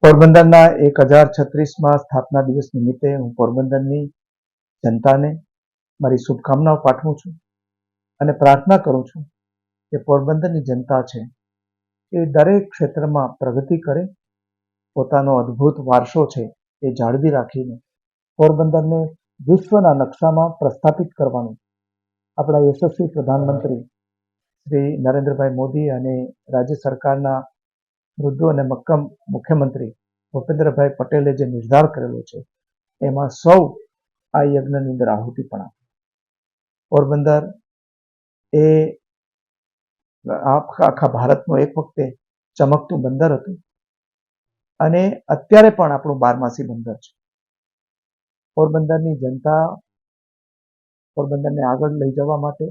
પોરબંદરના 1036માં સ્થાપના દિવસ નિમિત્તે હું પોરબંદરની જનતાને મારી શુભકામનાઓ પાઠવું છું અને પ્રાર્થના કરું છું કે પોરબંદરની જનતા છે એ દરેક ક્ષેત્રમાં પ્રગતિ કરે, પોતાનો અદ્ભુત વારસો છે એ જાળવી રાખીને પોરબંદરને વિશ્વના નકશામાં પ્રસ્થાપિત કરવાનું આપણા યશસ્વી પ્રધાનમંત્રી શ્રી નરેન્દ્રભાઈ મોદી અને રાજ્ય સરકારના મૃદુ અને મક્કમ મુખ્યમંત્રી ભૂપેન્દ્રભાઈ પટેલે જે નિર્ધાર કરેલો છે એમાં સૌ આ યજ્ઞની અંદર આહુતિ પણ આપે. પોરબંદર એ આખા ભારતનું એક વખતે ચમકતું બંદર હતું અને અત્યારે પણ આપણું 12માસી બંદર છે. પોરબંદરની જનતા પોરબંદરને આગળ લઈ જવા માટે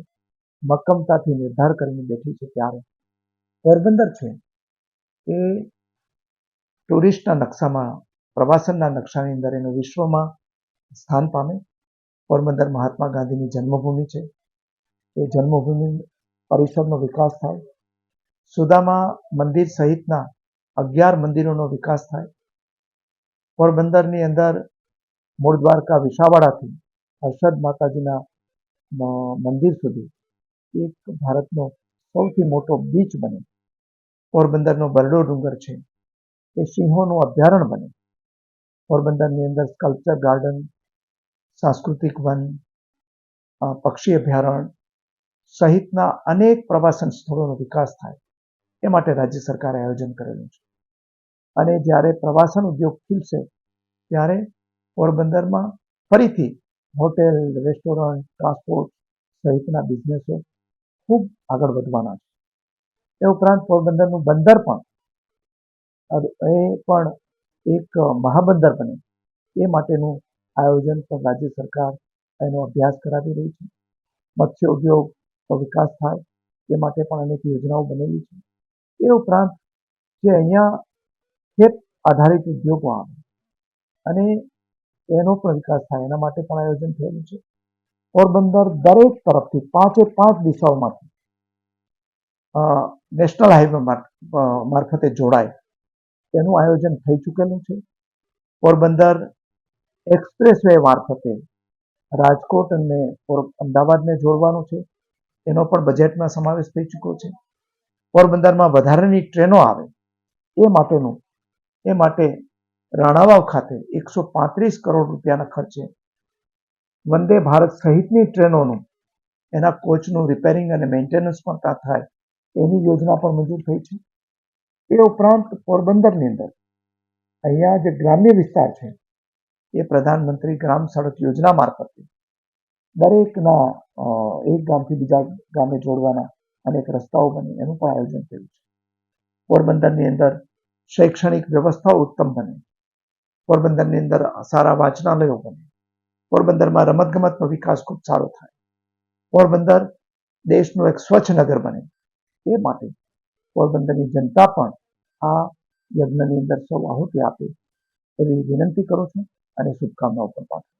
મક્કમતાથી નિર્ધાર કરીને બેઠી છે. ત્યારે પોરબંદર છે એ ટુરિસ્ટના નકશામાં, પ્રવાસનના નકશાની અંદર એનું વિશ્વમાં સ્થાન પામે. પોરબંદર મહાત્મા ગાંધીની જન્મભૂમિ છે. એ જન્મભૂમિ પરિસરનો વિકાસ થાય, સુદામા મંદિર સહિતના 11 મંદિરોનો વિકાસ થાય. પોરબંદરની અંદર મૂળ દ્વારકા વિસાવાડાથી હર્ષદ માતાજીના મંદિર સુધી એક ભારતનો સૌથી મોટો બીચ બને. પોરબંદરનો બરડો ડુંગર છે એ સિંહોનું અભયારણ્ય બને. પોરબંદરની અંદર સ્કલ્પચર ગાર્ડન, સાંસ્કૃતિક વન, પક્ષી અભયારણ્ય સહિતના અનેક પ્રવાસન સ્થળોનો વિકાસ થાય. એ માટે રાજ્ય સરકારે આયોજન કરેલું છે. અને જ્યારે પ્રવાસન ઉદ્યોગ ખીલશે ત્યારે પોરબંદરમાં ફરીથી હોટેલ, રેસ્ટોરન્ટ, ટ્રાન્સપોર્ટ સહિતના બિઝનેસો ખૂબ આગળ વધવાના છે. એ ઉપરાંત પોરબંદરનું બંદર પણ એક મહાબંદર બને એ માટેનું આયોજન પણ રાજ્ય સરકાર એનો અભ્યાસ કરાવી રહી છે. મત્સ્ય ઉદ્યોગનો વિકાસ થાય એ માટે પણ અનેક યોજનાઓ બનેલી છે. એ ઉપરાંત જે અહીંયા ખેત આધારિત ઉદ્યોગો આવે અને એનો પણ વિકાસ થાય એના માટે પણ આયોજન થયેલું છે. પોરબંદર દરેક તરફથી 5 દિશાઓમાંથી નેશનલ હાઈવે મારફતે જોડાય એનું આયોજન થઈ ચૂકેલું છે. પોરબંદર એક્સપ્રેસ વે મારફતે રાજકોટ અને અમદાવાદને જોડવાનું છે. એનો પણ બજેટમાં સમાવેશ થઈ ચૂક્યો છે. પોરબંદરમાં વધારાની ટ્રેનો આવે એ માટે રાણાવાવ ખાતે 135 કરોડ રૂપિયાના ખર્ચે વંદે ભારત સહિતની ટ્રેનોનું એના કોચનું રિપેરિંગ અને મેન્ટેનન્સ પણ ત્યાં થાય એની યોજના પણ મંજૂર થઈ છે. એ ઉપરાંત પોરબંદરની અંદર અહીંયા જે ગ્રામ્ય વિસ્તાર છે એ પ્રધાનમંત્રી ગ્રામ સડક યોજના મારફતે દરેકના એક ગામથી બીજા ગામે જોડવાના અનેક રસ્તાઓ બને એનું પણ આયોજન થયું છે. પોરબંદરની અંદર શૈક્ષણિક વ્યવસ્થાઓ ઉત્તમ બને, પોરબંદરની અંદર સારા વાંચનાલયો બને, પોરબંદરમાં રમતગમતનો વિકાસ ખૂબ સારો થાય, પોરબંદર દેશનું એક સ્વચ્છ નગર બને એ માટે પોરબંદરની જનતા પણ આ યજ્ઞની અંદર સૌ આહુતિ આપે એવી વિનંતી કરું છું અને શુભકામનાઓ પણ પાઠવું છું.